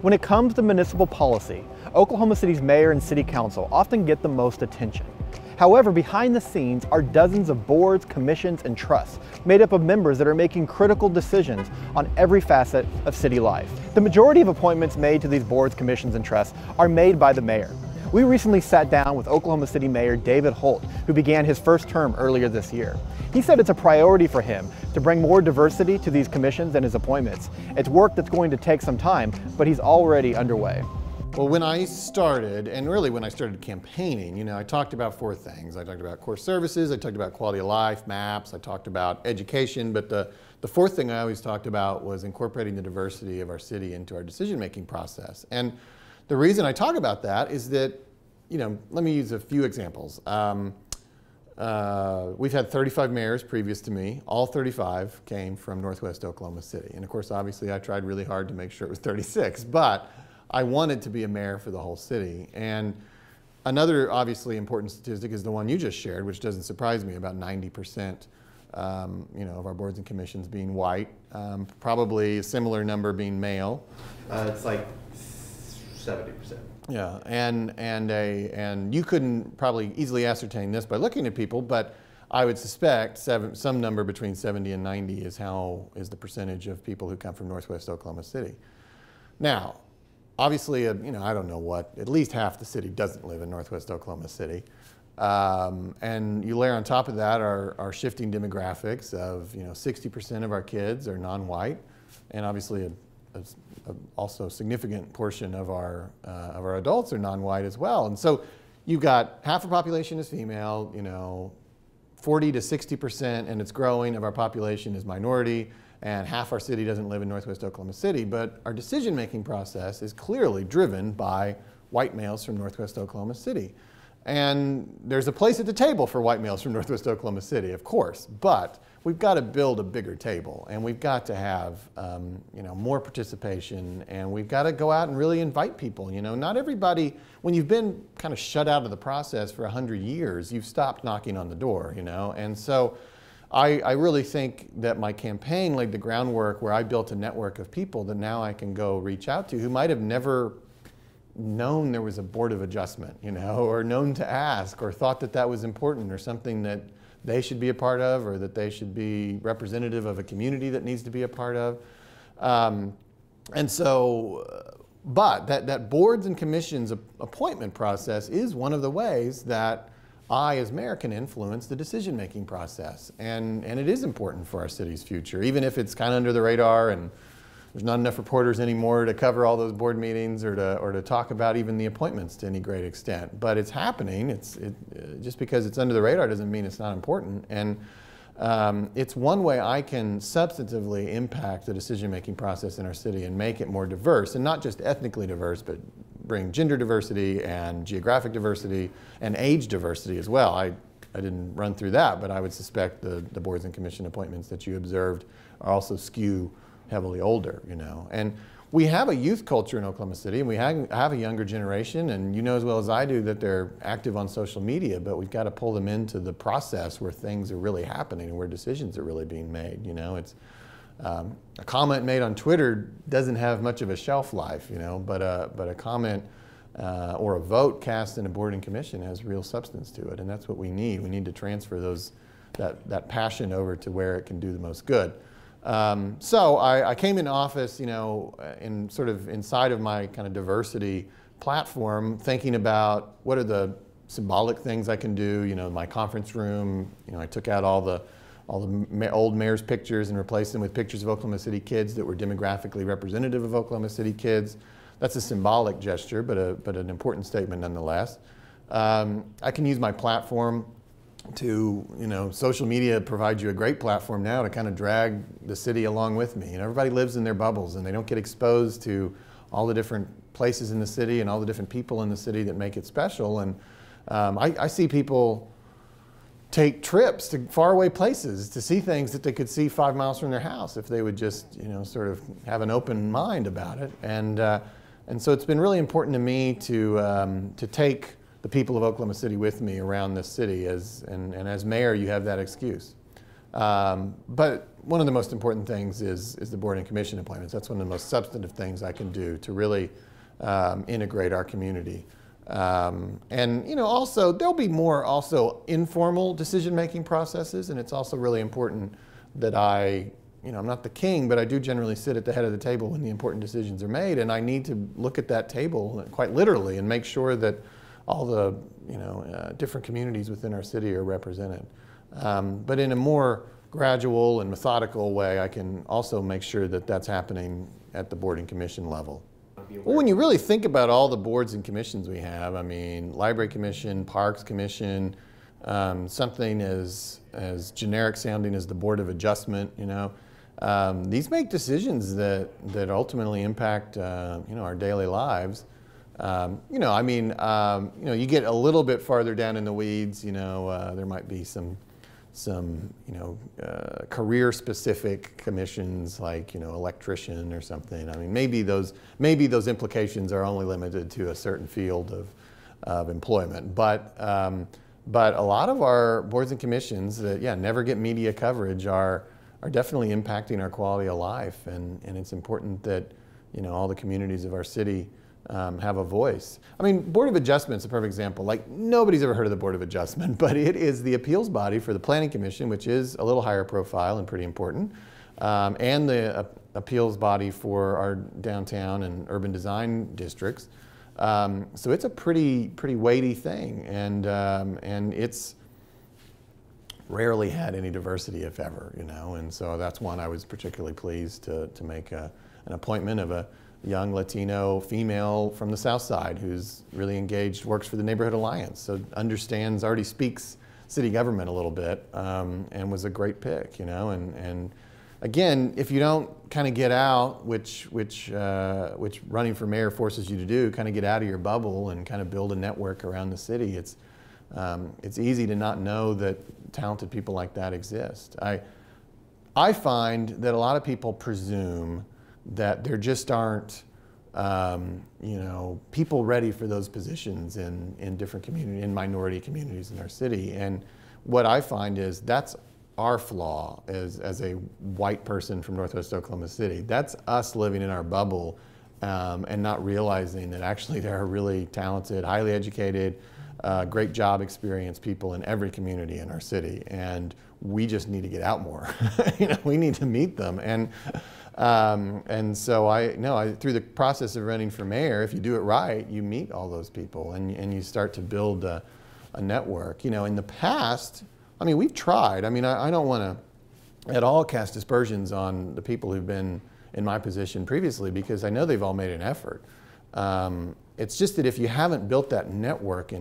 When it comes to municipal policy, Oklahoma City's mayor and city council often get the most attention. However, behind the scenes are dozens of boards, commissions, and trusts made up of members that are making critical decisions on every facet of city life. The majority of appointments made to these boards, commissions, and trusts are made by the mayor. We recently sat down with Oklahoma City Mayor David Holt, who began his first term earlier this year. He said it's a priority for him to bring more diversity to these commissions and his appointments. It's work that's going to take some time, but he's already underway. Well, when I started, and really when I started campaigning, I talked about four things. I talked about core services, I talked about quality of life, maps, I talked about education, but the fourth thing I always talked about was incorporating the diversity of our city into our decision-making process. And the reason I talk about that is that, let me use a few examples. We've had 35 mayors previous to me. All 35 came from Northwest Oklahoma City. And of course, obviously, I tried really hard to make sure it was 36, but I wanted to be a mayor for the whole city. And another obviously important statistic is the one you just shared, which doesn't surprise me, about 90% of our boards and commissions being white, probably a similar number being male. It's like 70%. Yeah, and you couldn't probably easily ascertain this by looking at people, but I would suspect some number between 70 and 90 is the percentage of people who come from Northwest Oklahoma City. Now, obviously, I don't know what, at least half the city doesn't live in Northwest Oklahoma City. And you layer on top of that our shifting demographics of, 60% of our kids are non-white, and obviously also a significant portion of our adults are non-white as well. And so you've got half the population is female, 40 to 60%, and it's growing, of our population is minority, and half our city doesn't live in Northwest Oklahoma City, but our decision-making process is clearly driven by white males from Northwest Oklahoma City. And there's a place at the table for white males from Northwest Oklahoma City, of course, but we've got to build a bigger table, and we've got to have more participation, and we've got to go out and really invite people. Not everybody, when you've been kind of shut out of the process for 100 years, you've stopped knocking on the door, and so I really think that my campaign laid the groundwork where I built a network of people that now I can go reach out to who might have never known there was a board of adjustment, or known to ask, or thought that that was important, or something that they should be a part of, or that they should be representative of a community that needs to be a part of. But that boards and commissions appointment process is one of the ways that I, as mayor, can influence the decision-making process. And it is important for our city's future, even if it's kind of under the radar and there's not enough reporters anymore to cover all those board meetings or to talk about even the appointments to any great extent. But it's happening. Just because it's under the radar doesn't mean it's not important. And it's one way I can substantively impact the decision-making process in our city and make it more diverse, and not just ethnically diverse, but bring gender diversity and geographic diversity and age diversity as well. I didn't run through that, but I would suspect the boards and commission appointments that you observed are also skew heavily older, And we have a youth culture in Oklahoma City, and we have a younger generation, and you know as well as I do that they're active on social media, but we've got to pull them into the process where things are really happening and where decisions are really being made. It's a comment made on Twitter doesn't have much of a shelf life, but a comment or a vote cast in a board and commission has real substance to it, and that's what we need. We need to transfer that passion over to where it can do the most good. So I came into office, in sort of inside of my kind of diversity platform, thinking about what are the symbolic things I can do. My conference room, I took out all the old mayor's pictures and replaced them with pictures of Oklahoma City kids that were demographically representative of Oklahoma City kids. That's a symbolic gesture, but an important statement nonetheless. I can use my platform to, social media provides you a great platform now to kind of drag the city along with me. Everybody lives in their bubbles and they don't get exposed to all the different places in the city and all the different people in the city that make it special. And I see people take trips to faraway places to see things that they could see 5 miles from their house if they would just, sort of have an open mind about it. And so it's been really important to me to take the people of Oklahoma City with me around this city, and as mayor you have that excuse. But one of the most important things is the board and commission appointments. That's one of the most substantive things I can do to really integrate our community. And also there'll be more also informal decision-making processes, and it's also really important that I'm not the king, but I do generally sit at the head of the table when the important decisions are made, and I need to look at that table quite literally and make sure that all the different communities within our city are represented. But in a more gradual and methodical way, I can also make sure that that's happening at the board and commission level. Well, when you really think about all the boards and commissions we have, I mean, Library Commission, Parks Commission, something as generic sounding as the Board of Adjustment, these make decisions that ultimately impact, our daily lives. You get a little bit farther down in the weeds, there might be some career-specific commissions like, electrician or something. I mean, maybe those implications are only limited to a certain field of employment. But a lot of our boards and commissions that, never get media coverage are definitely impacting our quality of life. And it's important that, all the communities of our city have a voice. I mean, Board of Adjustment is a perfect example. Like, nobody's ever heard of the Board of Adjustment, but it is the appeals body for the Planning Commission, which is a little higher profile and pretty important, and the appeals body for our downtown and urban design districts. So it's a pretty weighty thing, and it's rarely had any diversity, if ever, and so that's one I was particularly pleased to make an appointment of a young Latino female from the South Side who's really engaged, works for the Neighborhood Alliance, so already speaks city government a little bit, and was a great pick, and again, if you don't kind of get out, which running for mayor forces you to do, kind of get out of your bubble and kind of build a network around the city, it's easy to not know that talented people like that exist. I find that a lot of people presume that there just aren't, people ready for those positions in different communities, in minority communities in our city. And what I find is that's our flaw as a white person from Northwest Oklahoma City. That's us living in our bubble and not realizing that actually there are really talented, highly educated, great job experience people in every community in our city. And we just need to get out more. We need to meet them. And so through the process of running for mayor, if you do it right, you meet all those people and you start to build a network. In the past, I mean, we've tried. I mean, I don't want to at all cast aspersions on the people who've been in my position previously, because I know they've all made an effort. It's just that if you haven't built that network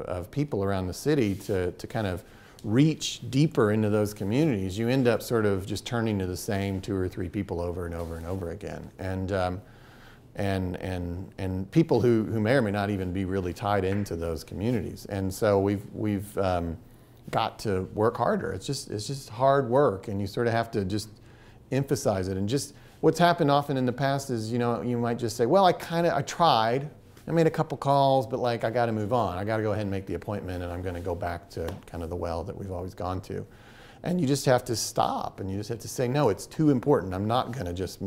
of people around the city to kind of reach deeper into those communities, you end up sort of just turning to the same 2 or 3 people over and over and over again, and people who may or may not even be really tied into those communities. And so we've got to work harder. It's just hard work, and you sort of have to just emphasize it. And just what's happened often in the past is, you might just say, well, I tried. I made a couple calls, but I got to move on. I got to go ahead and make the appointment, and I'm going to go back to kind of the well that we've always gone to. And you just have to stop, and you just have to say, no, it's too important. I'm not going to just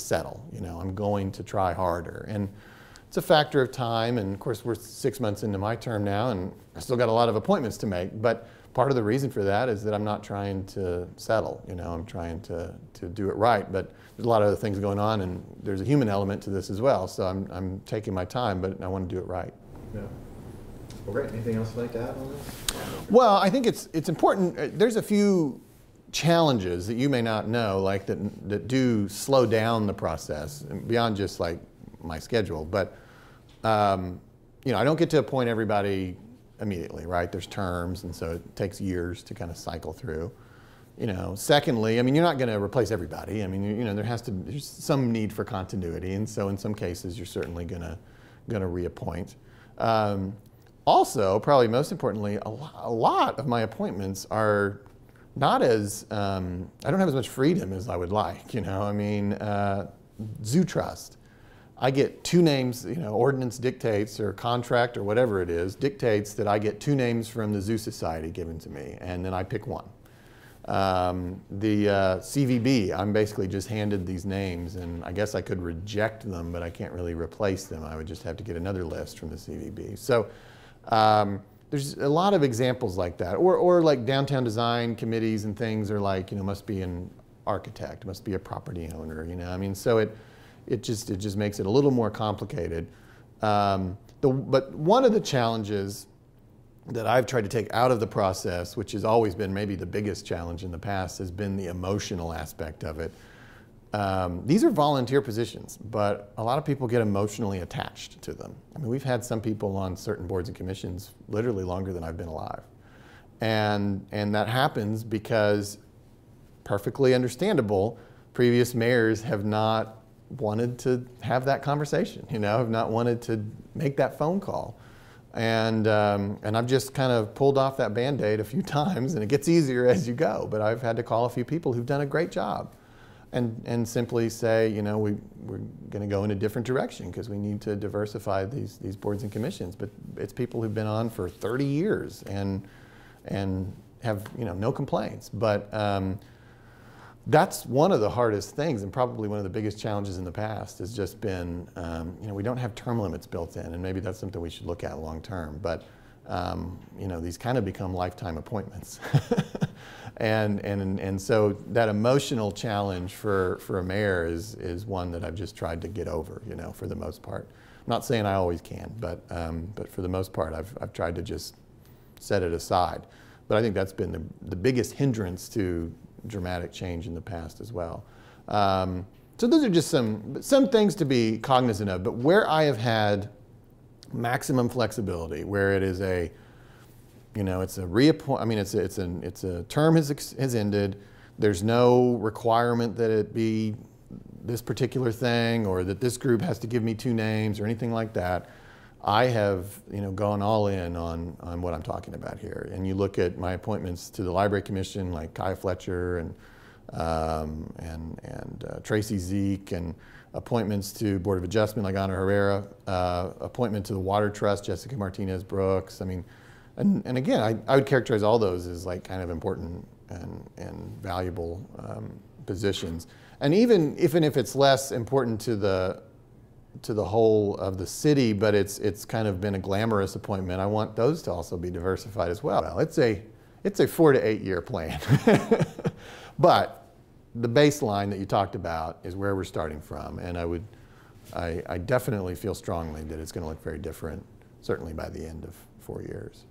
settle. I'm going to try harder. And it's a factor of time, and of course we're 6 months into my term now, and I still got a lot of appointments to make. But part of the reason for that is that I'm not trying to settle. I'm trying to do it right. But there's a lot of other things going on, and there's a human element to this as well. So I'm taking my time, but I want to do it right. Yeah. Well, great. Anything else you'd like to add on this? Well, I think it's important. There's a few challenges that you may not know, that do slow down the process beyond just my schedule. But I don't get to appoint everybody immediately, right? There's terms, and so it takes years to kind of cycle through. Secondly, I mean, you're not going to replace everybody. I mean, there's some need for continuity, and so in some cases you're certainly going to reappoint. Also, probably most importantly, a lot of my appointments are not as I don't have as much freedom as I would like. I mean, zoo trust. I get 2 names, ordinance dictates, or contract, or whatever it is, dictates that I get 2 names from the Zoo Society given to me, and then I pick one. The CVB, I'm basically just handed these names, and I guess I could reject them, but I can't really replace them. I would just have to get another list from the CVB. So there's a lot of examples like that. Or like downtown design committees and things are like, must be an architect, must be a property owner, I mean, so it just makes it a little more complicated. But one of the challenges that I've tried to take out of the process, which has always been maybe the biggest challenge in the past, has been the emotional aspect of it. These are volunteer positions, but a lot of people get emotionally attached to them. I mean, we've had some people on certain boards and commissions literally longer than I've been alive. And that happens because, perfectly understandable, previous mayors have not wanted to have that conversation, have not wanted to make that phone call. And I've just kind of pulled off that Band-Aid a few times, and it gets easier as you go. But I've had to call a few people who've done a great job and simply say, we're going to go in a different direction because we need to diversify these boards and commissions. But it's people who've been on for 30 years and have, no complaints. But that's one of the hardest things, and probably one of the biggest challenges in the past has just been, we don't have term limits built in, and maybe that's something we should look at long term. But these kind of become lifetime appointments, and so that emotional challenge for a mayor is one that I've just tried to get over, for the most part. I'm not saying I always can, but for the most part, I've tried to just set it aside. But I think that's been the biggest hindrance to dramatic change in the past as well. So those are just some things to be cognizant of. But where I have had maximum flexibility, where it is it's a reappoint. I mean, it's a term has ended. There's no requirement that it be this particular thing or that this group has to give me 2 names or anything like that. I have, gone all in on what I'm talking about here. And you look at my appointments to the Library Commission, like Kaya Fletcher and Tracy Zeke, and appointments to Board of Adjustment, like Ana Herrera, appointment to the Water Trust, Jessica Martinez Brooks. I mean, and again, I would characterize all those as like kind of important and valuable positions. And even if it's less important to the whole of the city, but it's kind of been a glamorous appointment, I want those to also be diversified as well. Well, it's a 4 to 8 year plan. But the baseline that you talked about is where we're starting from, and I definitely feel strongly that it's going to look very different, certainly by the end of 4 years.